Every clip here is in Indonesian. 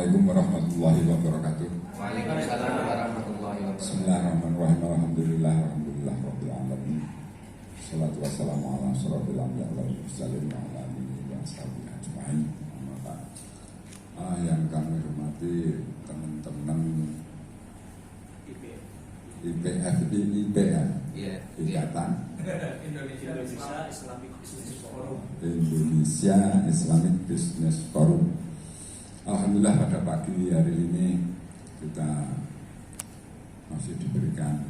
Assalamualaikum warahmatullahi wabarakatuh. Waalaikumsalam warahmatullahi wabarakatuh. Bismillahirrahmanirrahim. Alhamdulillah rabbil alamin. Salatu wassalamu ala asyrofil anbiya'i wal mursalin wa ala alihi wa sahbihi ajmain. Yang kami hormati teman-teman IPF ini IPA, Ikatan Indonesia Islamic Business Forum. Indonesia Islamic Business Forum. Alhamdulillah pada pagi hari ini kita masih diberikan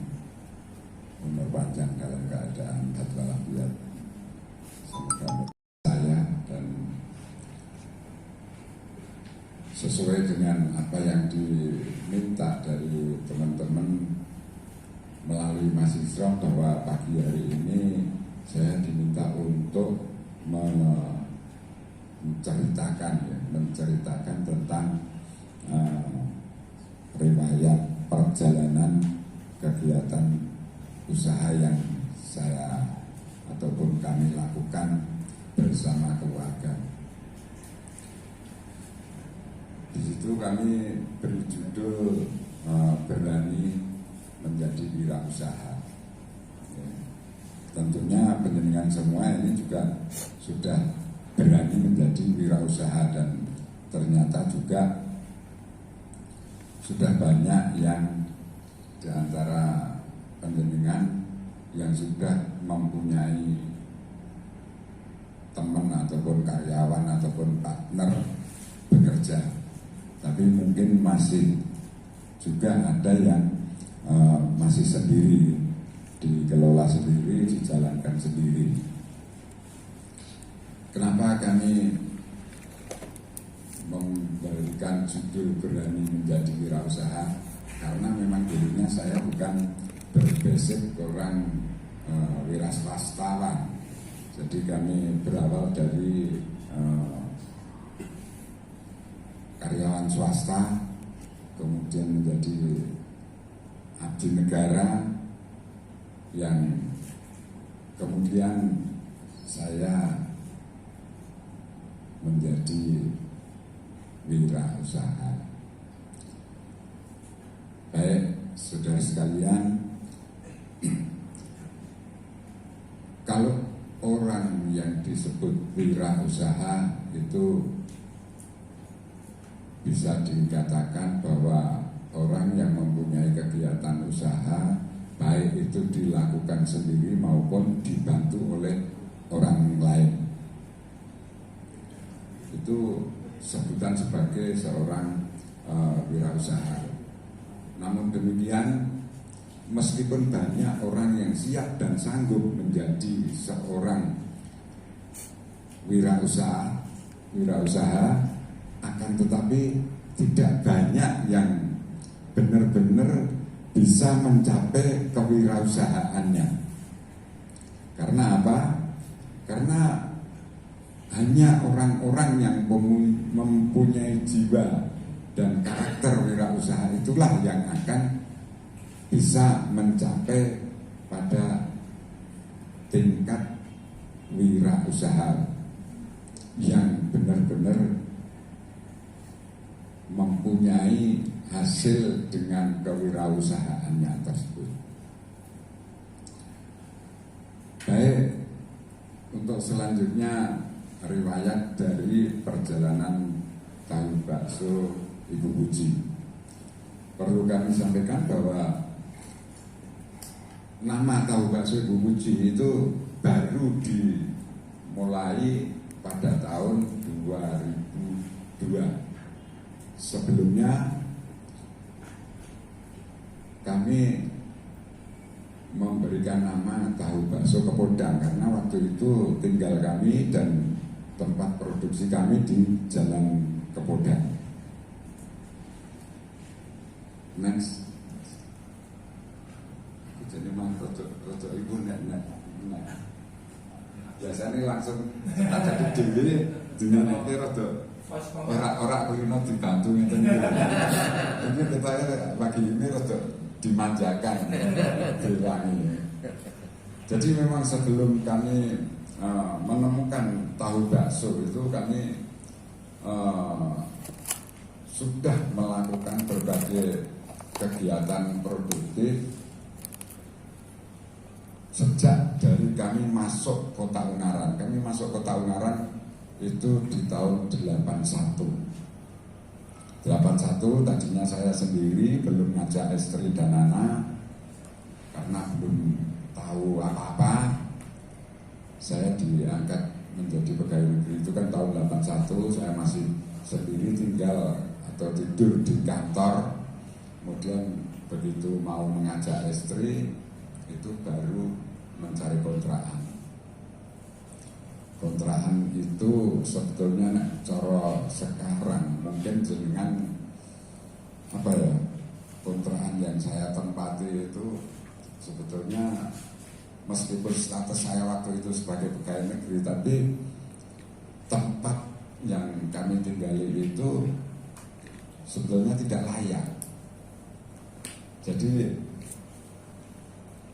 umur panjang dalam keadaan walafiat. Semoga saya dan sesuai dengan apa yang diminta dari teman-teman melalui Mas Isram, bahwa pagi hari ini saya diminta untuk menceritakan tentang riwayat perjalanan kegiatan usaha yang saya ataupun kami lakukan bersama keluarga. Di situ kami beri judul berani menjadi wirausaha. Tentunya penjenengan semua ini juga sudah berani menjadi wirausaha, dan ternyata juga sudah banyak yang di antara penjenengan yang sudah mempunyai teman ataupun karyawan ataupun partner bekerja, tapi mungkin masih juga ada yang masih sendiri, dikelola sendiri, dijalankan sendiri. Kenapa kami memberikan judul berani menjadi wirausaha? Karena memang dulunya saya bukan berbasic orang wira swastawan. Jadi kami berawal dari karyawan swasta, kemudian menjadi abdi negara, yang kemudian saya menjadi wirausaha. Baik, saudara sekalian, kalau orang yang disebut wirausaha itu bisa dikatakan bahwa orang yang mempunyai kegiatan usaha, baik itu dilakukan sendiri maupun dibantu oleh orang lain, itu sebutan sebagai seorang wirausaha. Namun demikian, meskipun banyak orang yang siap dan sanggup menjadi seorang wirausaha, akan tetapi tidak banyak yang benar-benar bisa mencapai kewirausahaannya. Karena apa? Karena hanya orang-orang yang mempunyai jiwa dan karakter wirausaha itulah yang akan bisa mencapai pada tingkat wirausaha yang benar-benar mempunyai hasil dengan kewirausahaannya tersebut. Baik, untuk selanjutnya riwayat dari perjalanan tahu bakso Ibu Puji. Perlu kami sampaikan bahwa nama tahu bakso Ibu Puji itu baru dimulai pada tahun 2002. Sebelumnya kami memberikan nama tahu bakso Kepodang karena waktu itu tinggal kami dan tempat produksi kami di Jalan Kepodang. Next, jadi mah rodo ibu nek. Biasanya langsung ada di dewi dengan nanti rodo orang kulino dibantu ngeten iki. Ini kita pagi ini rodo dimanjakan, diwangi. Jadi memang sebelum kami menemukan tahu bakso itu kami sudah melakukan berbagai kegiatan produktif sejak dari kami masuk Kota Ungaran. Kami masuk Kota Ungaran itu di tahun 81. 81 tadinya saya sendiri, belum ngajak istri dan anak karena belum tahu apa-apa. Saya diangkat menjadi pegawai negeri itu kan tahun 81, saya masih sendiri tinggal atau tidur di kantor. Kemudian begitu mau mengajak istri itu baru mencari kontrakan. Kontrakan itu sebetulnya coro sekarang mungkin dengan apa ya, kontrakan yang saya tempati itu sebetulnya meskipun status saya waktu itu sebagai pegawai negeri, tapi tempat yang kami tinggali itu sebetulnya tidak layak. Jadi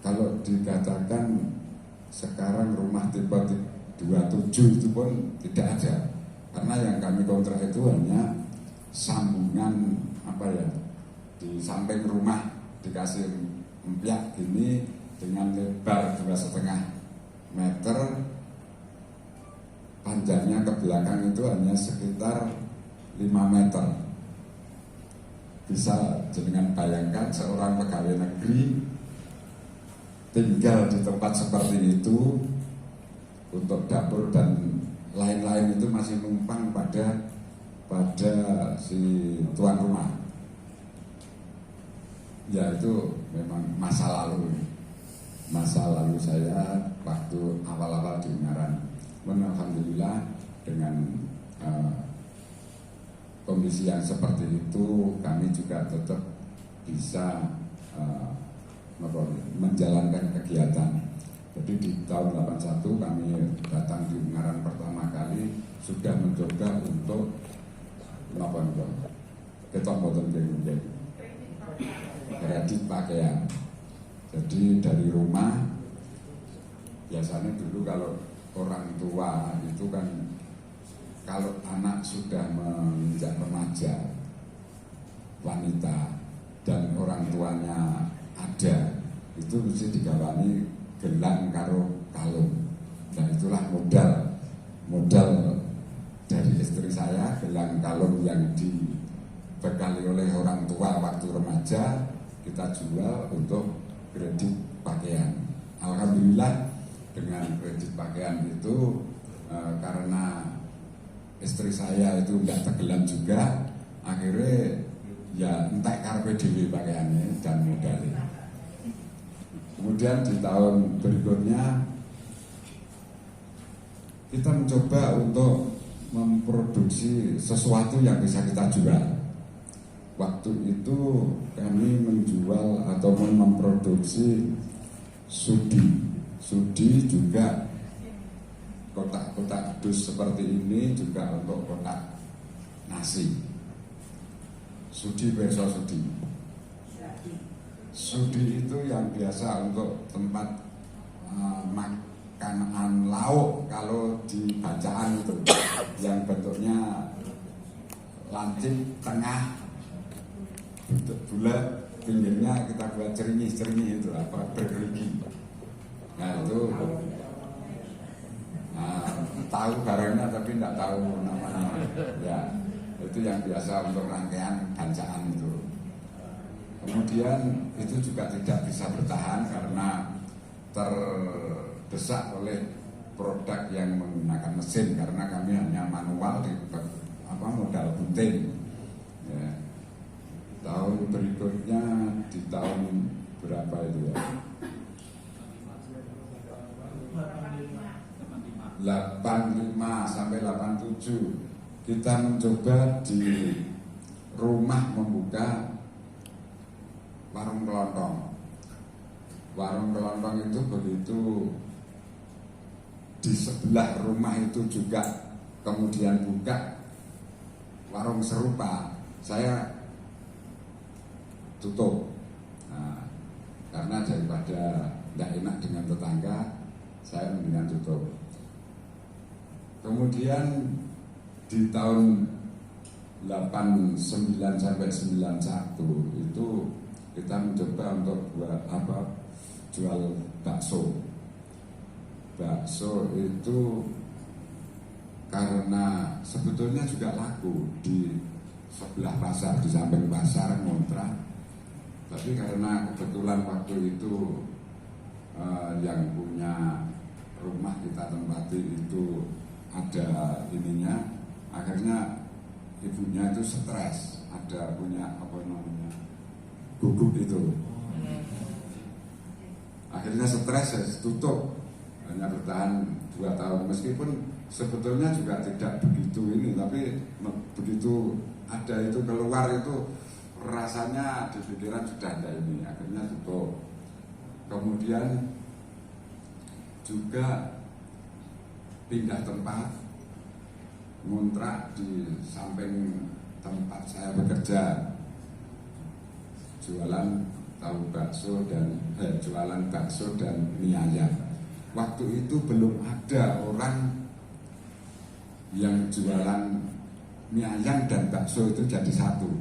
kalau dikatakan sekarang rumah tipe 27 itu pun tidak ada, karena yang kami kontrak itu hanya sambungan apa ya, di samping rumah dikasih empiak gini dengan lebar 2,5 meter, panjangnya ke belakang itu hanya sekitar 5 meter. Bisa jenengan bayangkan seorang pegawai negeri tinggal di tempat seperti itu, untuk dapur dan lain-lain itu masih numpang pada si tuan rumah. Ya itu memang masa lalu saya waktu awal-awal di Ungaran. Alhamdulillah dengan kondisi yang seperti itu kami juga tetap bisa menjalankan kegiatan. Jadi di tahun 81 kami datang di Ungaran pertama kali sudah mencoba untuk ketok boten kredit pakaian. Jadi dari rumah biasanya dulu kalau orang tua itu kan kalau anak sudah menginjak remaja wanita dan orang tuanya ada, itu mesti digawani gelang karo kalung. Nah itulah modal dari istri saya, gelang kalung yang dibekali oleh orang tua waktu remaja kita jual untuk kredit pakaian. Alhamdulillah dengan kredit pakaian itu karena istri saya itu nggak tenggelam juga, akhirnya ya entek karpe dhewe pakaiannya dan modalnya. Kemudian di tahun berikutnya kita mencoba untuk memproduksi sesuatu yang bisa kita jual. Waktu itu kami menjual atau memproduksi sudi. Sudi juga kotak-kotak dus seperti ini juga untuk kotak nasi. Sudi verso sudi. Sudi itu yang biasa untuk tempat makanan lauk kalau di bacaan itu, yang bentuknya lancip tengah, bentuk bulat, pinggirnya kita buat cernih itu apa bergerigi. Nah itu tahu barangnya tapi tidak tahu namanya. Ya itu yang biasa untuk rangkaian bacaan itu. Kemudian itu juga tidak bisa bertahan karena terdesak oleh produk yang menggunakan mesin, karena kami hanya manual di modal gunting. Ya. Tahun berikutnya di tahun berapa itu ya? 85 sampai 87 kita mencoba di rumah membuka warung kelontong. Warung kelontong itu begitu di sebelah rumah itu juga kemudian buka warung serupa, saya tutup. Nah, karena daripada tidak enak dengan tetangga, saya mendingan tutup. Kemudian di tahun 89 sampai 91 itu kita mencoba untuk jual bakso. Bakso itu karena sebetulnya juga laku di sebelah pasar, di samping pasar ngontrak. Tapi karena kebetulan waktu itu yang punya rumah kita tempati itu ada ininya, akhirnya ibunya itu stres, ada punya gugup itu. Akhirnya stres, ya tutup, hanya bertahan 2 tahun. Meskipun sebetulnya juga tidak begitu ini, tapi begitu ada itu keluar itu rasanya di pikiran sudah ada ini, akhirnya tutup. Kemudian juga pindah tempat, ngontrak di samping tempat saya bekerja, jualan bakso dan mie ayam. Waktu itu belum ada orang yang jualan mie ayam dan bakso itu jadi satu.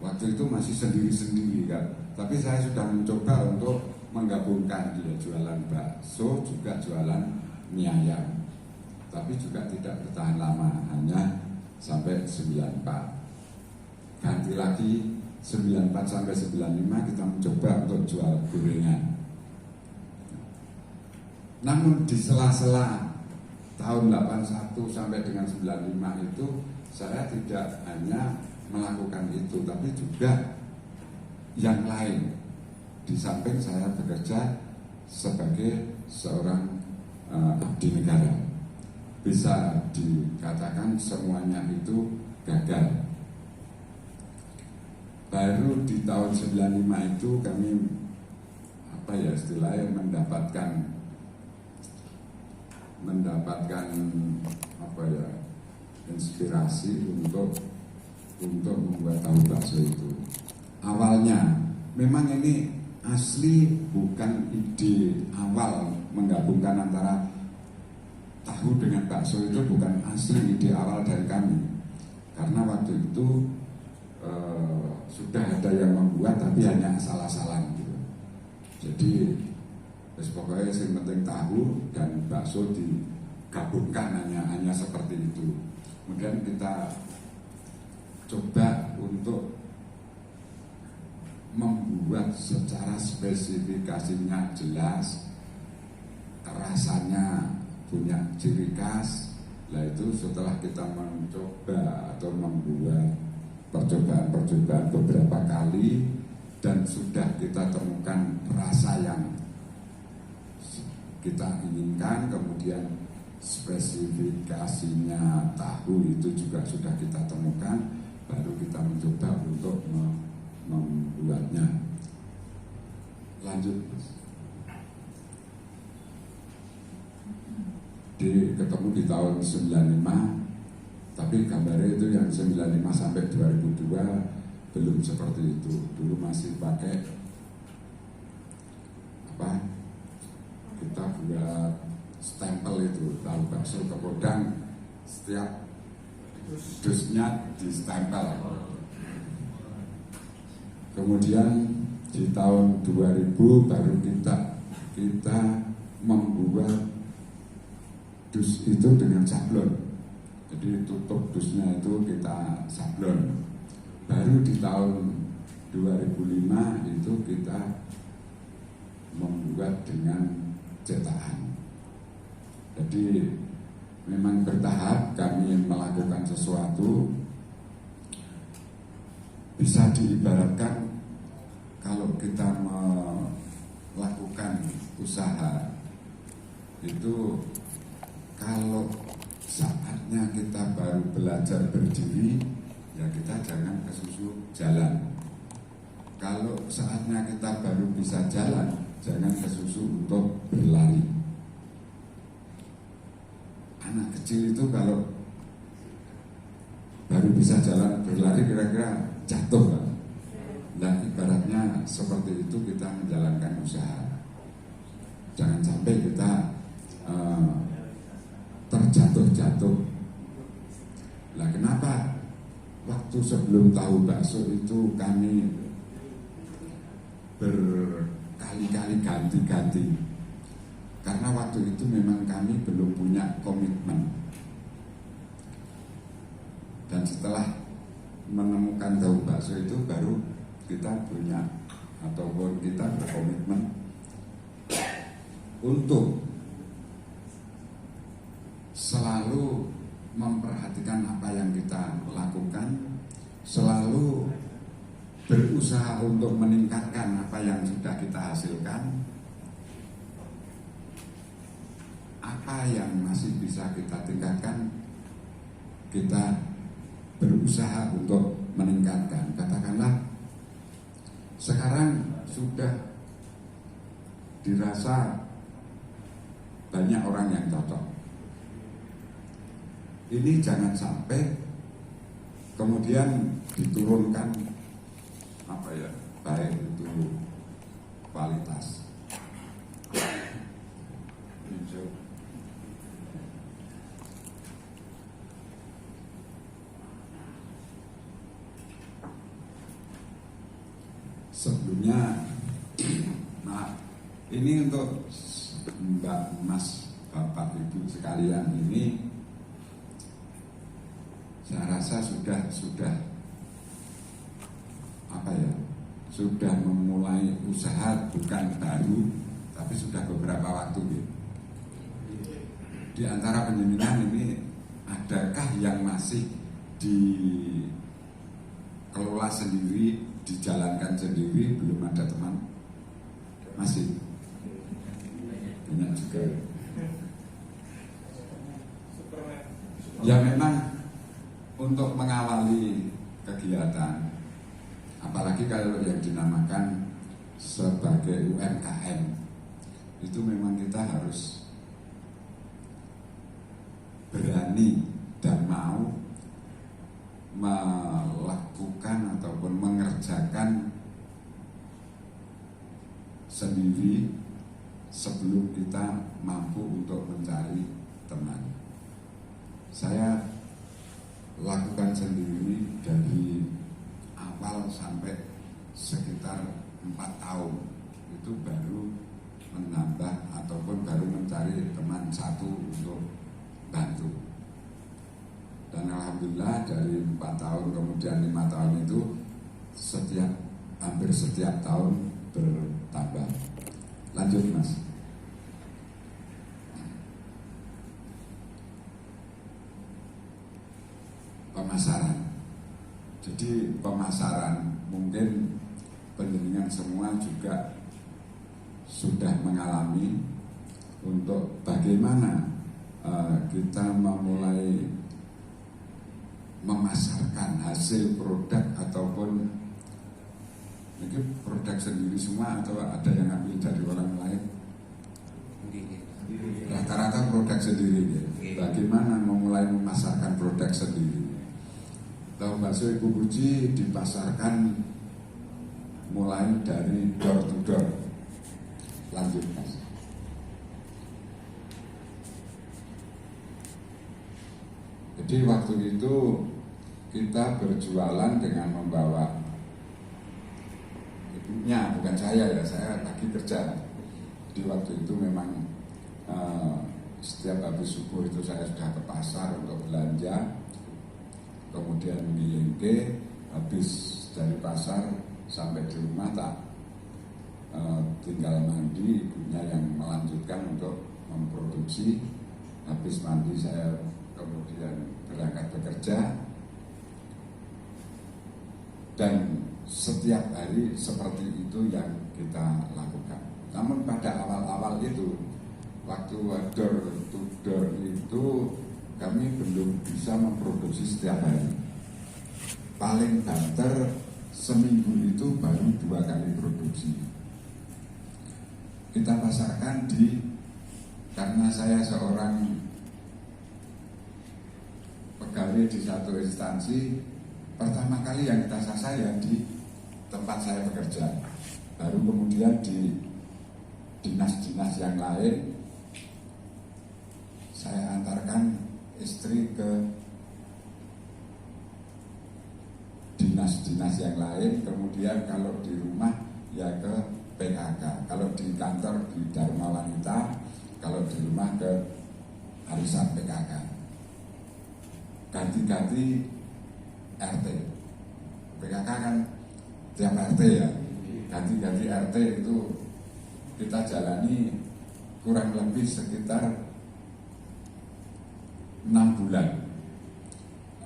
Waktu itu masih sendiri-sendiri kan. Tapi saya sudah mencoba untuk menggabungkan, dia jualan bakso juga jualan mie ayam. Tapi juga tidak bertahan lama, hanya sampai 94. Ganti lagi 94 sampai 95 kita mencoba untuk jual gorengan. Namun di sela-sela tahun 81 sampai dengan 95 itu saya tidak hanya melakukan itu, tapi juga yang lain. Di samping saya bekerja sebagai seorang abdi negara, bisa dikatakan semuanya itu gagal. Baru di tahun 95 itu kami istilahnya mendapatkan inspirasi untuk membuat tahu bakso itu. Awalnya memang ini asli bukan ide awal menggabungkan antara tahu dengan bakso, itu bukan asli ide awal dari kami. Karena waktu itu sudah ada yang membuat tapi hanya asal-asalan gitu. Jadi pokoknya yang penting tahu dan bakso digabungkan, hanya seperti itu. Kemudian kita coba untuk membuat secara spesifikasinya jelas, rasanya punya ciri khas. Nah itu setelah kita mencoba atau membuat percobaan beberapa kali dan sudah kita temukan rasa yang kita inginkan, kemudian spesifikasinya tahu itu juga sudah kita temukan, baru kita mencoba untuk membuatnya. Lanjut. Ketemu di tahun 95, tapi gambarnya itu yang 95 sampai 2002 belum seperti itu. Dulu masih pakai kita buat stempel itu, tahu bakso Kepodang, setiap dusnya di stempel. Kemudian di tahun 2000 baru kita membuat dus itu dengan sablon. Jadi tutup dusnya itu kita sablon. Baru di tahun 2005 itu kita membuat dengan cetakan. Jadi memang bertahap kami melakukan sesuatu. Bisa diibaratkan kalau kita melakukan usaha itu, kalau saatnya kita baru belajar berdiri, ya kita jangan kesusu jalan. Kalau saatnya kita baru bisa jalan, jangan kesusu untuk berlari. Anak kecil itu kalau baru bisa jalan berlari kira-kira jatuh kan? Nah ibaratnya seperti itu kita menjalankan usaha. Jangan sampai kita terjatuh-jatuh. Nah kenapa waktu sebelum tahu bakso itu kami berkali-kali ganti-ganti, karena waktu itu memang kami belum punya komitmen. Dan setelah menemukan tahu bakso itu baru kita punya ataupun kita berkomitmen untuk selalu memperhatikan apa yang kita lakukan, selalu berusaha untuk meningkatkan apa yang sudah kita hasilkan, apa yang masih bisa kita tingkatkan, kita berusaha untuk meningkatkan. Katakanlah sekarang sudah dirasa banyak orang yang cocok. Ini jangan sampai kemudian diturunkan baik itu kualitas. Sebelumnya, maaf, ini untuk Mbak, Mas, Bapak, Ibu sekalian, ini saya rasa sudah sudah memulai usaha, bukan baru, tapi sudah beberapa waktu gitu. Di antara penyeminan ini, adakah yang masih dikelola sendiri, dijalankan sendiri, belum ada teman? Masih banyak juga. Ya memang untuk mengawali kegiatan, apalagi kalau yang dinamakan sebagai UMKM, itu memang kita harus berani dan mau melakukan ataupun mengerjakan sendiri sebelum kita mampu untuk mencari teman. Saya lakukan sendiri dari awal sampai sekitar 4 tahun, itu baru menambah ataupun baru mencari teman satu untuk bantu. Dan alhamdulillah dari 4 tahun kemudian 5 tahun itu hampir setiap tahun bertambah. Lanjut Mas. Pemasaran. Jadi pemasaran mungkin penjenengan semua juga sudah mengalami untuk bagaimana kita memulai memasarkan hasil produk ataupun mungkin produk sendiri semua atau ada yang ambil dari orang lain. Rata-rata produk sendiri ya. Bagaimana memulai memasarkan produk sendiri? Tahu bakso Ibu Puji dipasarkan mulai dari door to door. Lanjut Mas. Jadi waktu itu kita berjualan dengan membawa ibunya, bukan saya ya, saya lagi kerja. Di waktu itu memang setiap habis subuh itu saya sudah ke pasar untuk belanja. Kemudian Milengke, habis dari pasar sampai di rumah tak tinggal mandi, ibunya yang melanjutkan untuk memproduksi. Habis mandi saya kemudian berangkat bekerja, dan setiap hari seperti itu yang kita lakukan. Namun pada awal-awal itu, waktu door to door itu kami belum bisa memproduksi setiap hari. Paling banter seminggu itu baru 2 kali produksi. Kita pasarkan karena saya seorang pegawai di satu instansi, pertama kali yang kita sasar ya di tempat saya bekerja. Baru kemudian di dinas-dinas yang lain saya antarkan istri ke dinas-dinas yang lain, kemudian kalau di rumah ya ke PKK, kalau di kantor di Dharma Wanita, kalau di rumah ke arisan PKK. Ganti-ganti RT. PKK kan tiap RT ya, ganti-ganti RT itu kita jalani kurang lebih sekitar 6 bulan.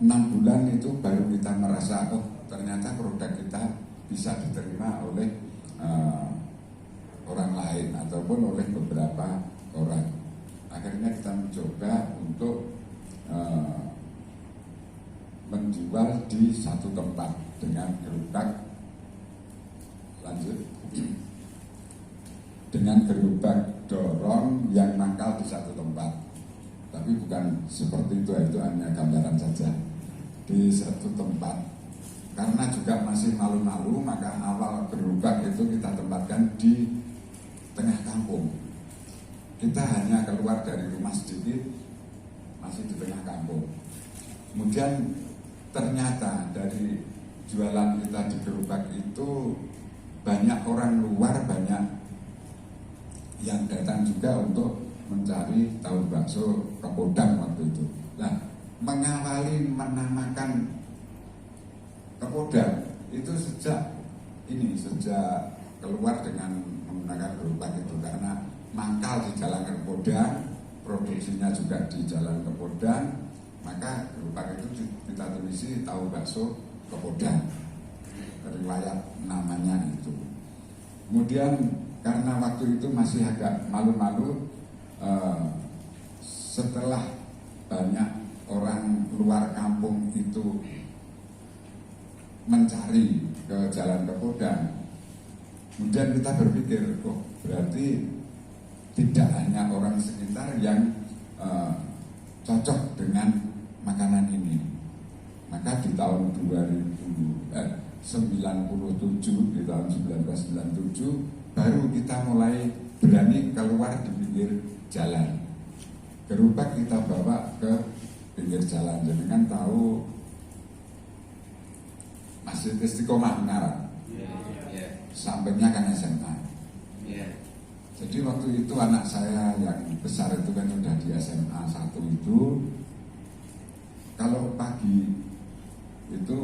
6 bulan itu baru kita merasa, oh ternyata produk kita bisa diterima oleh orang lain ataupun oleh beberapa orang. Akhirnya kita mencoba untuk menjual di satu tempat dengan gerobak, lanjut, dengan gerobak dorong yang mangkal di satu tempat. Tapi bukan seperti itu hanya gambaran saja. Di satu tempat, karena juga masih malu-malu, maka awal gerobak itu kita tempatkan di tengah kampung. Kita hanya keluar dari rumah sedikit, masih di tengah kampung. Kemudian ternyata dari jualan kita di gerobak itu banyak orang luar, banyak yang datang juga untuk mencari tahu bakso Kepodang waktu itu. Nah, mengawali menamakan Kepodang itu sejak keluar dengan menggunakan gerobak itu, karena mangkal di jalan Kepodang, produksinya juga di jalan Kepodang, maka gerobak itu kita tulisi tahu bakso Kepodang, riwayat namanya itu. Kemudian karena waktu itu masih agak malu-malu, setelah banyak orang luar kampung itu mencari ke jalan Kepodang, kemudian kita berpikir, oh berarti tidak hanya orang sekitar yang cocok dengan makanan ini. Maka di tahun 1997 baru kita mulai berani keluar di pinggir jalan. Gerobak kita bawa ke pinggir jalan. Jadi kan tahu Masjid Istiqomah Ungaran, sampingnya kan SMA. Jadi waktu itu anak saya yang besar itu kan sudah di SMA 1 itu, kalau pagi itu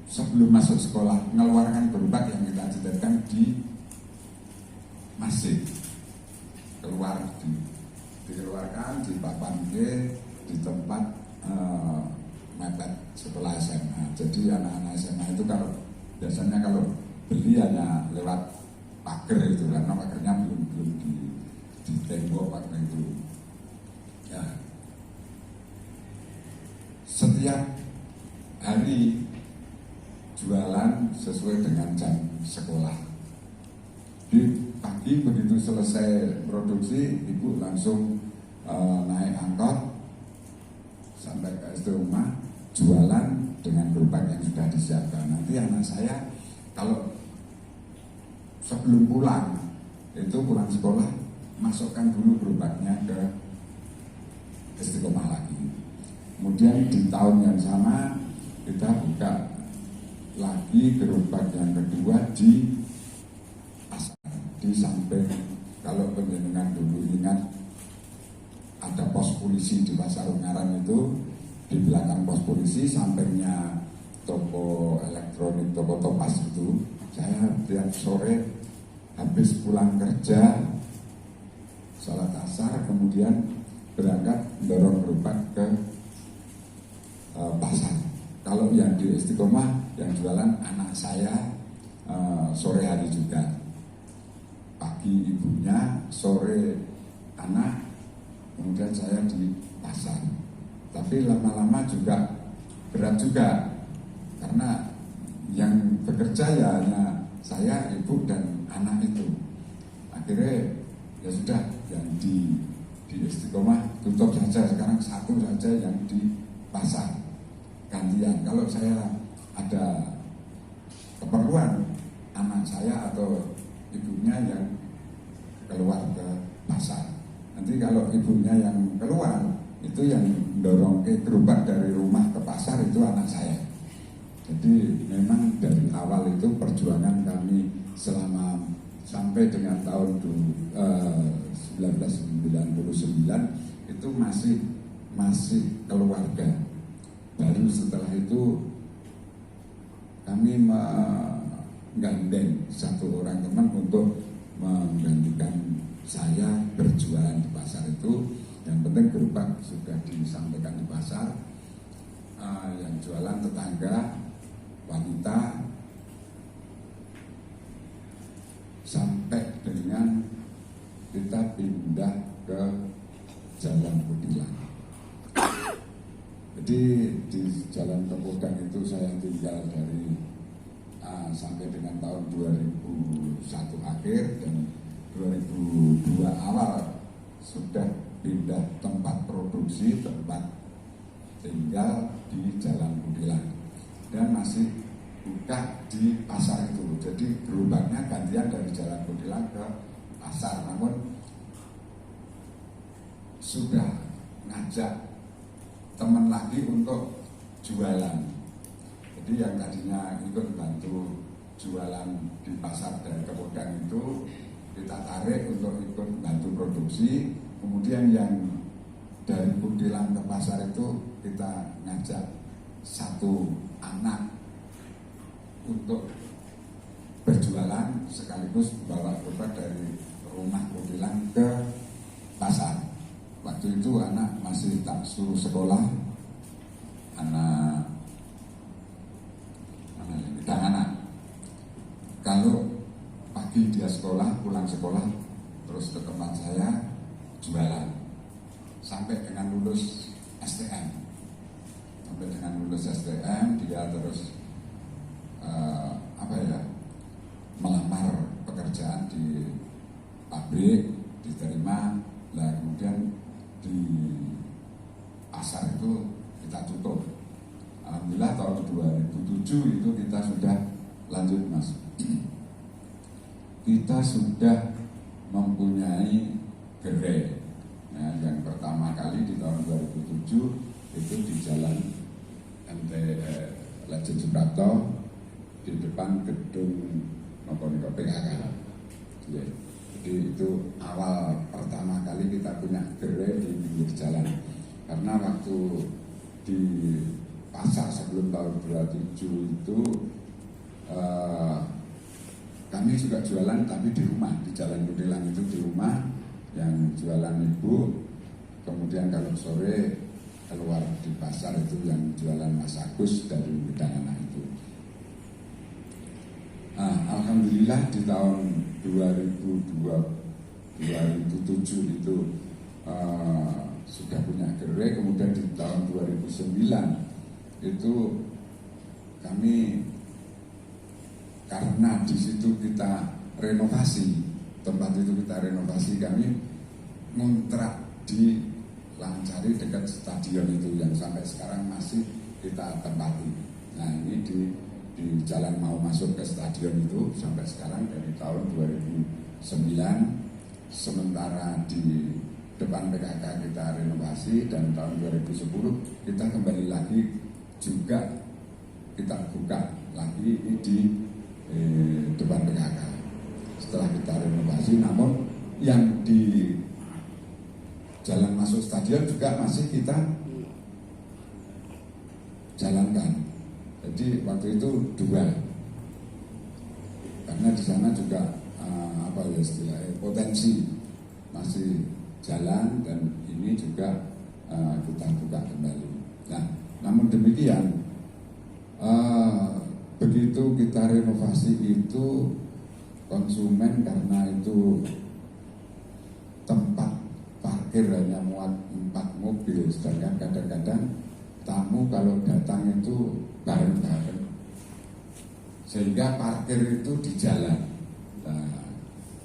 sebelum masuk sekolah mengeluarkan gerobak yang kita cederkan di masjid, dikeluarkan di papan di tempat mepet sekolah SMA. Jadi anak-anak SMA itu kalau biasanya kalau beli hanya lewat pagar itu, karena pagarnya belum di tembok waktu itu. Ya. Setiap hari jualan sesuai dengan jam sekolah. Di pagi begitu selesai produksi, ibu langsung naik angkot sampai ke rumah, jualan dengan gerobak yang sudah disiapkan. Nanti anak saya kalau sebelum pulang sekolah, masukkan dulu gerobaknya ke Istiqomah lagi. Kemudian di tahun yang sama kita buka lagi gerobak yang kedua di pasar, di samping, kalau penjenengan dulu ingat ada pos polisi di Pasar Ungaran itu, di belakang pos polisi sampingnya toko elektronik, toko Topas itu. Saya tiap sore habis pulang kerja, sholat asar, kemudian berangkat dorong gerobak ke pasar. Kalau yang di Istiqomah yang jualan anak saya sore hari juga, pagi ibunya, sore anak, kemudian saya di pasar. Tapi lama-lama juga berat juga, karena yang bekerja ya hanya saya, ibu dan anak itu. Akhirnya ya sudah, yang di Istiqomah tutup saja, sekarang satu saja yang di pasar, gantian. Kalau saya ada keperluan, anak saya atau ibunya yang keluar ke pasar. Nanti kalau ibunya yang keluar, itu yang dorong ke gerobak dari rumah ke pasar itu anak saya. Jadi memang dari awal itu perjuangan kami selama sampai dengan tahun 1999 itu masih keluarga. Baru setelah itu kami menggandeng satu orang teman untuk menggantikan saya berjualan di pasar itu. Yang penting gerobak sudah disampaikan di pasar, yang jualan tetangga, wanita, sampai dengan kita pindah ke Jalan Kutilang. Jadi di Jalan Kepodang itu saya tinggal dari sampai dengan tahun 2001 akhir, dan 2002 awal sudah pindah tempat produksi, tempat tinggal di Jalan Kutilang, dan masih buka di pasar itu. Jadi gerobaknya gantian dari Jalan Kutilang ke pasar, namun sudah ngajak teman lagi untuk jualan. Jadi yang tadinya ikut bantu jualan di pasar dari Kepodang itu kita tarik untuk ikut bantu produksi. Kemudian yang dari Kutilang ke pasar itu kita ngajak satu anak untuk berjualan sekaligus bawa gerobak dari rumah Kutilang ke pasar. Waktu itu anak masih tak suruh sekolah, anak kalau pagi dia sekolah, pulang sekolah terus ke tempat saya jualan sampai dengan lulus STM. Sampai dengan lulus STM dia terus melamar pekerjaan di pabrik, diterima. Lah kemudian di pasar itu kita tutup. Alhamdulillah tahun 2007 itu kita sudah lanjut, Mas. Kita sudah mempunyai gerai. Nah, yang pertama kali di tahun 2007 itu di Jalan MT Lejen Suprapto, di depan gedung PKK. Jadi itu awal pertama kali kita punya gerai di pinggir jalan. Karena waktu di pasar sebelum tahun 2007 itu kami juga jualan, tapi di rumah, di Jalan Kutilang itu di rumah, yang jualan ibu. Kemudian kalau sore keluar di pasar itu yang jualan Mas Agus dari Medang itu. Alhamdulillah di tahun 2007 itu sudah punya gerai. Kemudian di tahun 2009 itu kami, karena di situ kita renovasi, tempat itu kita renovasi, kami ngontrak di Lancari dekat stadion itu yang sampai sekarang masih kita tempati. Nah ini di jalan mau masuk ke stadion itu sampai sekarang dari tahun 2009. Sementara di depan PKK kita renovasi, dan tahun 2010 kita kembali lagi juga kita buka lagi di depan PKK setelah kita renovasi. Namun yang di jalan masuk stadion juga masih kita jalankan. Jadi waktu itu dua, karena di sana juga istilahnya potensi masih jalan, dan ini juga kita buka kembali. Nah, namun demikian begitu kita renovasi itu, konsumen karena itu tempat parkir hanya muat 4 mobil, sedangkan kadang-kadang tamu kalau datang itu bareng-bareng, sehingga parkir itu di jalan. Nah,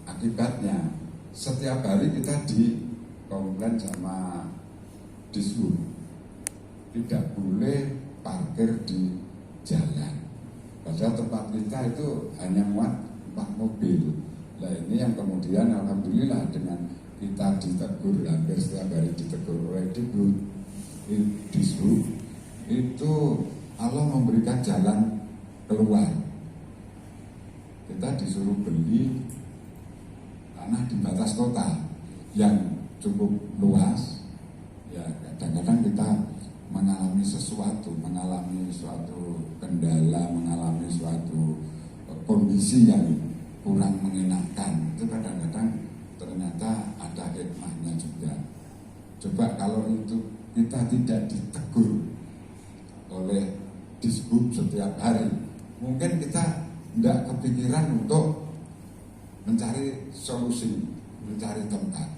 akibatnya setiap hari kita dikomplain sama Dishub, tidak boleh parkir di jalan. Padahal tempat kita itu hanya muat 4 mobil. Nah ini yang kemudian alhamdulillah dengan kita ditegur, hampir setiap hari ditegur oleh Dishub, itu Allah memberikan jalan keluar. Kita disuruh beli tanah di batas kota yang cukup luas. Ya, kadang-kadang kita mengalami suatu kendala, mengalami suatu kondisi yang kurang mengenakan. Itu kadang-kadang ternyata ada hikmahnya juga. Coba kalau itu kita tidak ditegur oleh Dishub setiap hari, mungkin kita tidak kepikiran untuk mencari solusi, mencari tempat.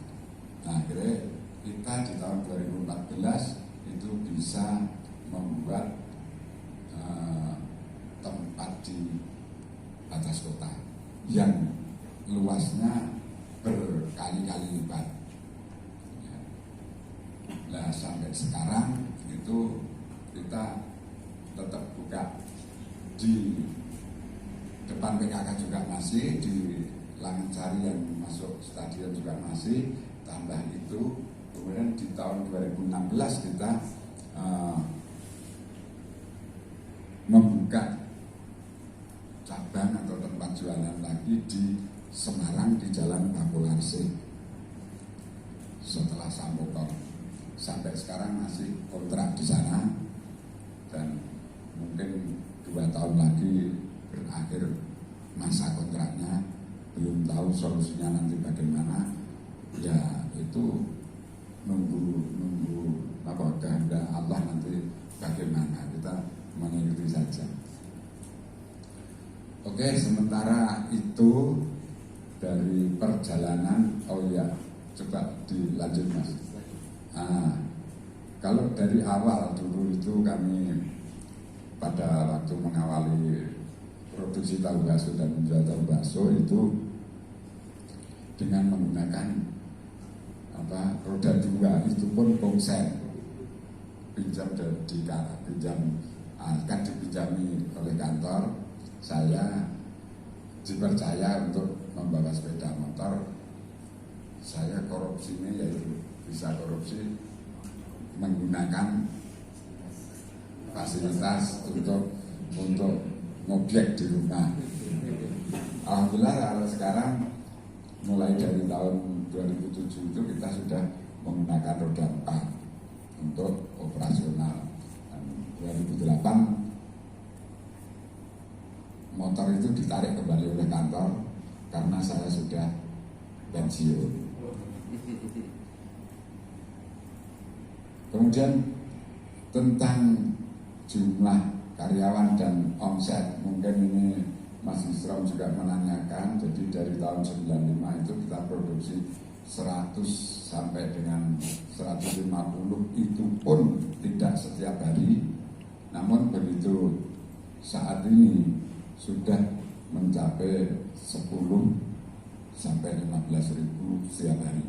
Nah, akhirnya kita di tahun 2014 itu bisa membuat tempat di batas kota yang luasnya berkali-kali lipat. Nah, sampai sekarang itu kita tetap buka di depan PKK juga masih, di Langan yang masuk stadion juga masih. Tambah itu, kemudian di tahun 2016 kita membuka cabang atau tempat jualan lagi di Semarang di Jalan Bakularse setelah Samokor. Sampai sekarang masih kontrak di sana dan mungkin 2 tahun lagi berakhir masa kontraknya. Belum tahu solusinya nanti bagaimana. Ya itu nunggu apa kehendak Allah nanti bagaimana, kita mengikuti saja. Oke, sementara itu dari perjalanan, oh ya coba dilanjut Mas. Nah, kalau dari awal dulu itu kami pada waktu mengawali produksi tahu bakso dan menjual tahu bakso itu dengan menggunakan roda 2, itu pun konsep pinjam kan dipinjami oleh kantor. Saya dipercaya untuk membawa sepeda motor. Saya korupsinya yaitu bisa korupsi menggunakan fasilitas untuk ngobjek di rumah. Alhamdulillah kalau sekarang mulai dari tahun 2007 itu kita sudah menggunakan roda 4 untuk operasional. Dan 2008 motor itu ditarik kembali oleh kantor karena saya sudah pensiun. Kemudian tentang jumlah karyawan dan omset, mungkin ini Mas Isrom juga menanyakan. Jadi dari tahun 95 itu kita produksi 100 sampai dengan 150, itu pun tidak setiap hari. Namun begitu saat ini sudah mencapai 10 sampai 15 ribu setiap hari.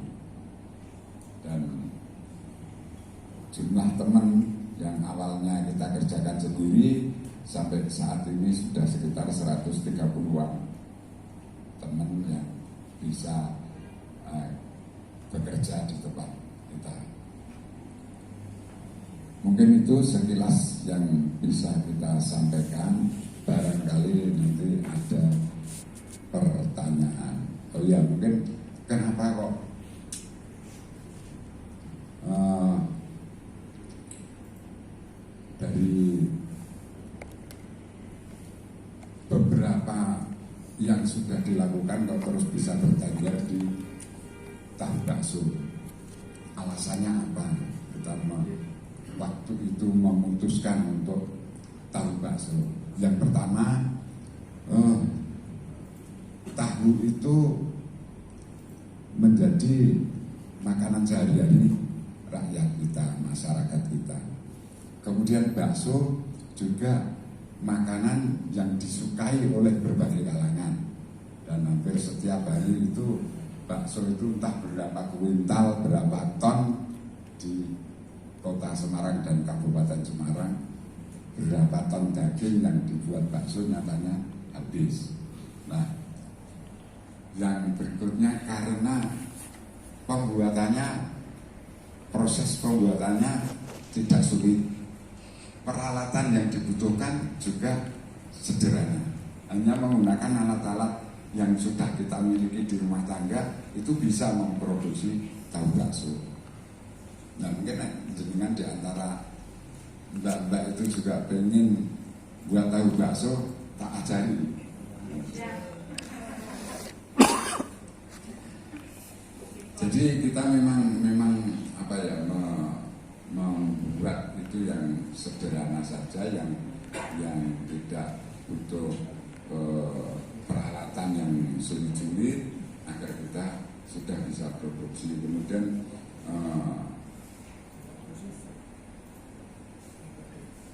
Dan jumlah teman yang awalnya kita kerjakan sendiri sampai saat ini sudah sekitar 130-an teman yang bisa bekerja di tempat kita. Mungkin itu sekilas yang bisa kita sampaikan. Barangkali nanti ada pertanyaan. Oh ya, mungkin kenapa kok dari beberapa yang sudah dilakukan kok terus bisa bertengger di tahu bakso? Alasannya apa? Kita waktu itu memutuskan untuk tahu bakso. Yang pertama, tahu itu menjadi makanan sehari-hari rakyat kita, masyarakat kita. Kemudian bakso juga makanan yang disukai oleh berbagai kalangan. Dan hampir setiap hari itu bakso itu entah berapa kuintal, berapa ton di kota Semarang dan Kabupaten Semarang. Berapa ton daging yang dibuat bakso nyatanya habis. Nah, yang berikutnya karena proses pembuatannya tidak sulit. peralatan yang dibutuhkan juga sederhana. Hanya menggunakan alat-alat yang sudah kita miliki di rumah tangga itu bisa memproduksi tahu bakso. Nah mungkin jenengan di antara mbak-mbak itu juga pengen buat tahu bakso, tak ajari. Jadi kita memang apa ya membuat itu yang sederhana saja, yang tidak butuh peralatan yang sulit-sulit agar kita sudah bisa produksi. Kemudian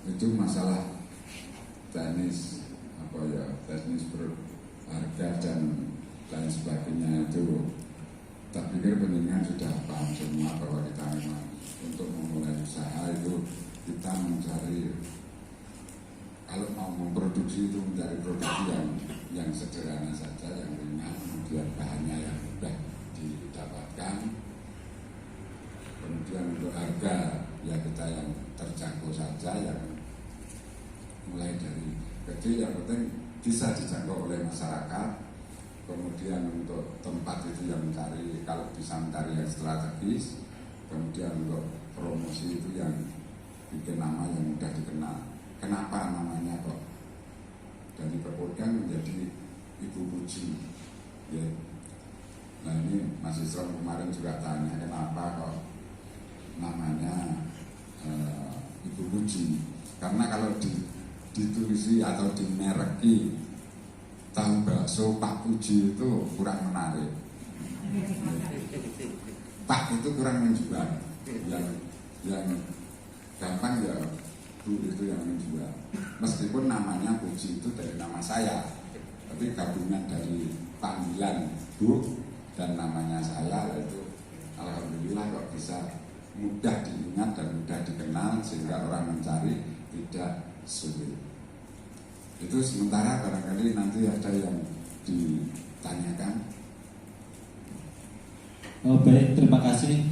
itu masalah teknis teknis harga dan lain sebagainya itu tak pikir pendengar sudah paham semua bahwa kita memang untuk memulai usaha itu kita mencari, kalau mau memproduksi itu mencari produksi yang sederhana saja, yang ringan, kemudian bahannya yang mudah didapatkan, kemudian untuk harga ya kita yang terjangkau saja, yang mulai dari kecil yang penting bisa dijangkau oleh masyarakat. Kemudian untuk tempat itu yang mencari, kalau bisa mencari yang strategis. Kemudian untuk promosi itu yang bikin nama yang mudah dikenal. Kenapa namanya kok dari Pepodang menjadi Ibu Puji ya. Nah ini Mas Isron kemarin juga tanya kenapa kok namanya Ibu Puji. Karena kalau ditulisi atau dimereki tahu bakso Pak Puji itu kurang menarik. Pak itu kurang menjual. Yang gampang ya Bu itu yang menjual. Meskipun namanya Puji itu dari nama saya, tapi gabungan dari panggilan Bu dan namanya saya, itu alhamdulillah kok bisa mudah diingat dan mudah dikenal sehingga orang mencari tidak sulit. Itu sementara, barangkali nanti ada yang ditanyakan. Oh baik, terima kasih.